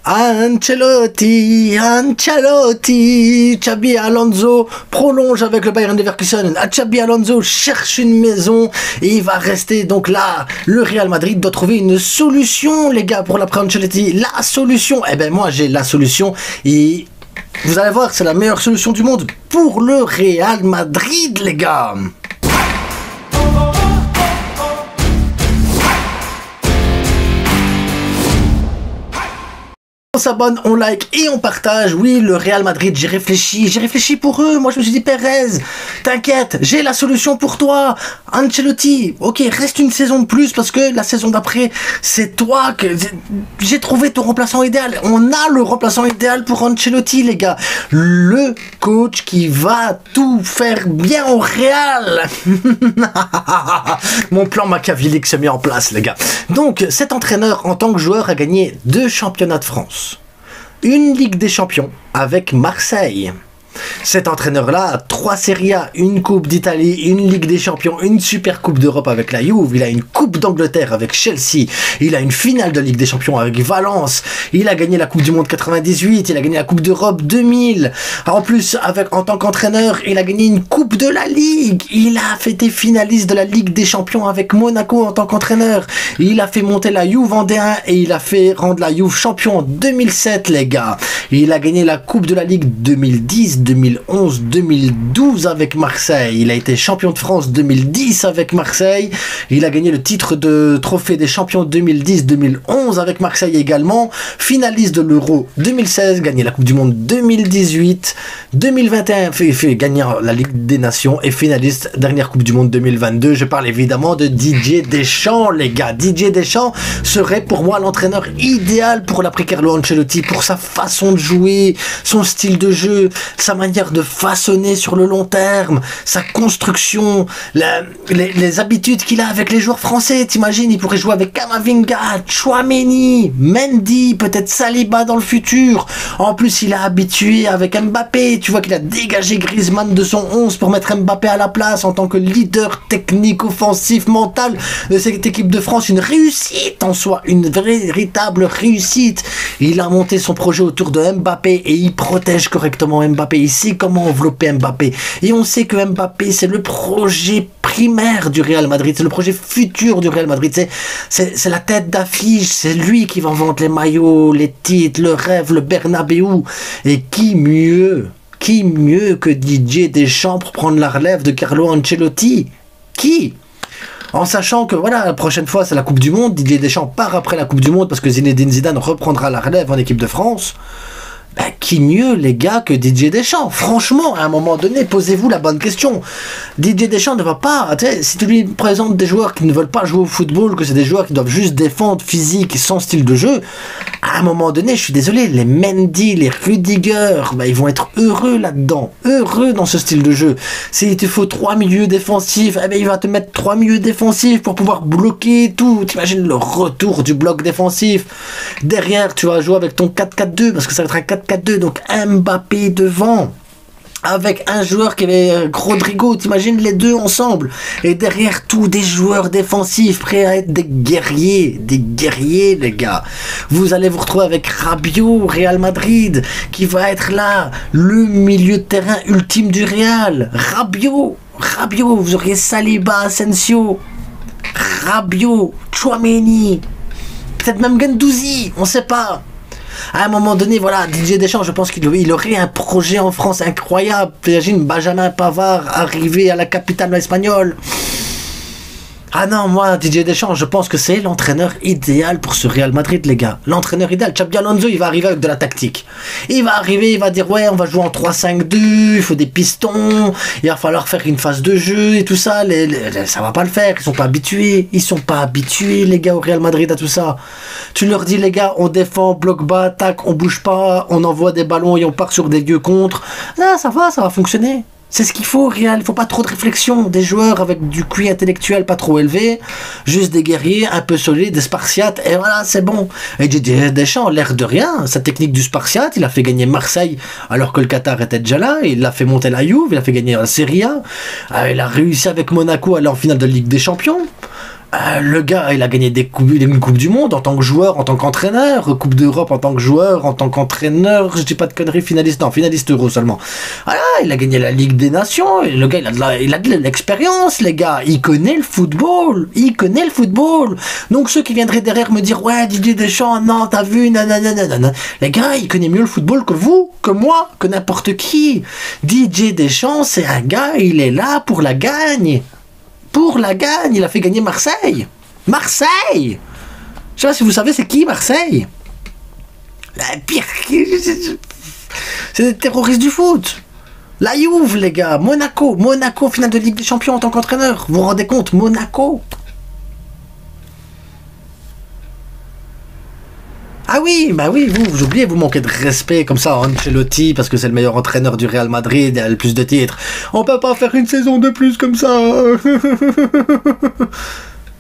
Ancelotti, Xabi Alonso prolonge avec le Bayern Leverkusen. Xabi Alonso cherche une maison et il va rester donc là. Le Real Madrid doit trouver une solution, les gars, pour l'après Ancelotti. La solution, eh ben moi j'ai la solution et vous allez voir, c'est la meilleure solution du monde pour le Real Madrid, les gars. On s'abonne, on like et on partage. Oui, le Real Madrid, j'ai réfléchi pour eux. Moi, je me suis dit, Perez, t'inquiète, j'ai la solution pour toi. Ancelotti, ok, reste une saison de plus parce que la saison d'après, c'est toi que j'ai trouvé ton remplaçant idéal. On a le remplaçant idéal pour Ancelotti, les gars. Le coach qui va tout faire bien au Real. Mon plan machiavélique s'est mis en place, les gars. Donc, cet entraîneur, en tant que joueur, a gagné 2 championnats de France. Une Ligue des Champions avec Marseille. Cet entraîneur-là a 3 Serie A, une Coupe d'Italie, une Ligue des Champions, une Super Coupe d'Europe avec la Juve, il a une Coupe d'Angleterre avec Chelsea, il a une finale de Ligue des Champions avec Valence, il a gagné la Coupe du Monde 98, il a gagné la Coupe d'Europe 2000. En plus, en tant qu'entraîneur, il a gagné une Coupe de la Ligue, il a été finaliste de la Ligue des Champions avec Monaco en tant qu'entraîneur, il a fait monter la Juve en D1 et il a fait rendre la Juve champion en 2007, les gars. Il a gagné la Coupe de la Ligue 2010, 2011, 2012 avec Marseille. Il a été champion de France 2010 avec Marseille. Il a gagné le titre de trophée des champions 2010-2011 avec Marseille également. Finaliste de l'Euro 2016, gagné la Coupe du Monde 2018. 2021 fait gagner la Ligue des Nations et finaliste dernière Coupe du Monde 2022. Je parle évidemment de Didier Deschamps, les gars. Didier Deschamps serait pour moi l'entraîneur idéal pour l'après Carlo Ancelotti, pour sa façon de jouer, son style de jeu, sa manière de façonner sur le long terme, sa construction, les habitudes qu'il a avec les joueurs français. T'imagines, il pourrait jouer avec Camavinga, Tchouaméni, Mendy, peut-être Saliba dans le futur. En plus, il a habitué avec Mbappé. Tu vois qu'il a dégagé Griezmann de son 11 pour mettre Mbappé à la place en tant que leader technique, offensif, mental de cette équipe de France. Une réussite en soi, une véritable réussite. Il a monté son projet autour de Mbappé et il protège correctement Mbappé. Il sait comment envelopper Mbappé. Et on sait que Mbappé, c'est le projet primaire du Real Madrid. C'est le projet futur du Real Madrid. C'est la tête d'affiche. C'est lui qui va vendre les maillots, les titres, le rêve, le Bernabéu. Et qui mieux que Didier Deschamps pour prendre la relève de Carlo Ancelotti? Qui? En sachant que voilà, la prochaine fois c'est la Coupe du Monde, Didier Deschamps part après la Coupe du Monde parce que Zinedine Zidane reprendra la relève en équipe de France. Ben, qui mieux, les gars, que Didier Deschamps? Franchement, à un moment donné, posez-vous la bonne question. Didier Deschamps ne va pas... Si tu lui présentes des joueurs qui ne veulent pas jouer au football, que c'est des joueurs qui doivent juste défendre physique et sans style de jeu, à un moment donné, je suis désolé, les Mendy, les Rudiger, ben, ils vont être heureux là-dedans. Heureux dans ce style de jeu. S'il te faut 3 milieux défensifs, eh ben, il va te mettre 3 milieux défensifs pour pouvoir bloquer tout. T'imagines le retour du bloc défensif. Derrière, tu vas jouer avec ton 4-4-2, parce que ça va être un 4-4-2, donc Mbappé devant, avec un joueur qui avait Rodrigo, t'imagines les deux ensemble, et derrière tout des joueurs défensifs prêts à être des guerriers les gars. Vous allez vous retrouver avec Rabiot, Real Madrid, qui va être là, le milieu de terrain ultime du Real. Rabiot, vous auriez Saliba, Asensio, Rabiot, Tchouaméni, peut-être même Guendouzi, on sait pas. À un moment donné, voilà, Didier Deschamps, je pense qu'il aurait un projet en France incroyable. Imagine Benjamin Pavard arrivé à la capitale espagnole. Ah non, moi, Didier Deschamps, je pense que c'est l'entraîneur idéal pour ce Real Madrid, les gars. L'entraîneur idéal. Xabi Alonso, il va arriver avec de la tactique. Il va arriver, il va dire, ouais, on va jouer en 3-5-2, il faut des pistons, il va falloir faire une phase de jeu et tout ça. Ça va pas le faire, ils sont pas habitués. Ils sont pas habitués, les gars, au Real Madrid, à tout ça. Tu leur dis, les gars, on défend, bloc bas, tac, on bouge pas, on envoie des ballons et on part sur des lieux contre. Là, ça va fonctionner. C'est ce qu'il faut, Real. Il faut pas trop de réflexion. Des joueurs avec du QI intellectuel pas trop élevé. Juste des guerriers un peu solides, des spartiates. Et voilà, c'est bon. Et Didier Deschamps, l'air de rien. Sa technique du spartiate, il a fait gagner Marseille alors que le Qatar était déjà là. Il a fait monter la Juve. Il a fait gagner la Serie A. Il a réussi avec Monaco à aller en finale de Ligue des Champions. Le gars, il a gagné une coupe du monde en tant que joueur, en tant qu'entraîneur, coupe d'Europe en tant que joueur, en tant qu'entraîneur, je dis pas de conneries, finaliste, non, finaliste euro seulement. Voilà, il a gagné la Ligue des Nations, et le gars, il a de l'expérience, les gars, il connaît le football, Donc ceux qui viendraient derrière me dire, ouais, Didier Deschamps, non, t'as vu, nanana, les gars, il connaît mieux le football que vous, que moi, que n'importe qui. Didier Deschamps, c'est un gars, il est là pour la gagne. Il a fait gagner Marseille. Je sais pas si vous savez c'est qui Marseille. La pire. C'est des terroristes du foot. La Juve, les gars. Monaco, finale de Ligue des Champions en tant qu'entraîneur. Vous vous rendez compte, Monaco. Ah oui, bah oui, vous oubliez, vous manquez de respect comme ça, Ancelotti, parce que c'est le meilleur entraîneur du Real Madrid, il a le plus de titres. On peut pas faire une saison de plus comme ça.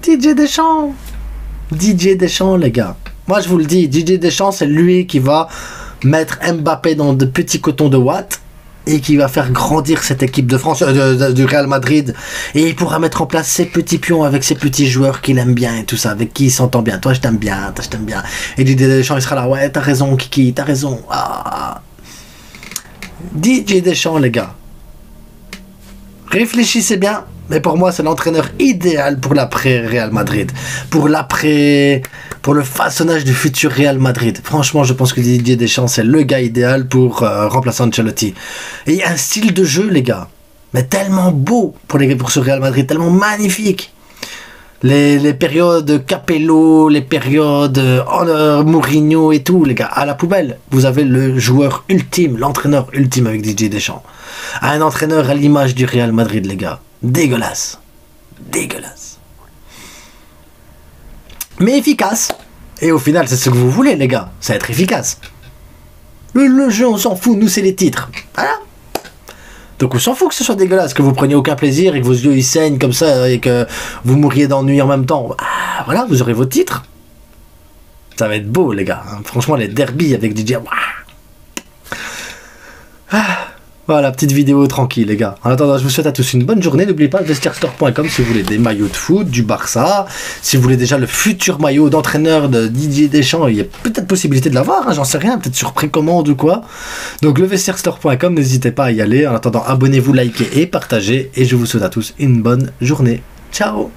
Didier Deschamps, les gars. Moi, je vous le dis, Didier Deschamps, c'est lui qui va mettre Mbappé dans de petits cotons de Watt et qui va faire grandir cette équipe de France, du Real Madrid, et il pourra mettre en place ses petits pions avec ses petits joueurs qu'il aime bien et tout ça, avec qui il s'entend bien. Toi je t'aime bien, et Didier Deschamps il sera là, ouais t'as raison Kiki, t'as raison. Didier Deschamps, les gars, réfléchissez bien, mais pour moi c'est l'entraîneur idéal pour l'après Real Madrid, pour le façonnage du futur Real Madrid. Franchement, je pense que Didier Deschamps c'est le gars idéal pour remplacer Ancelotti. Et un style de jeu, les gars, mais tellement beau pour ce Real Madrid, tellement magnifique. Les périodes Capello, les périodes Mourinho et tout, les gars, à la poubelle. Vous avez le joueur ultime, l'entraîneur ultime avec Didier Deschamps. Un entraîneur à l'image du Real Madrid, les gars. Dégueulasse. Mais efficace. Et au final, c'est ce que vous voulez, les gars. C'est être efficace. Le jeu, on s'en fout. Nous, c'est les titres. Voilà. Donc, on s'en fout que ce soit dégueulasse, que vous preniez aucun plaisir et que vos yeux ils saignent comme ça et que vous mourriez d'ennui en même temps. Voilà, vous aurez vos titres. Ça va être beau, les gars. Franchement, les derbies avec DJ. Voilà, petite vidéo tranquille, les gars. En attendant, je vous souhaite à tous une bonne journée. N'oubliez pas vestiairestore.com si vous voulez des maillots de foot, du Barça. Si vous voulez déjà le futur maillot d'entraîneur de Didier Deschamps, il y a peut-être possibilité de l'avoir, j'en sais rien, peut-être sur précommande ou quoi. Donc, le vestiairestore.com, n'hésitez pas à y aller. En attendant, abonnez-vous, likez et partagez. Et je vous souhaite à tous une bonne journée. Ciao!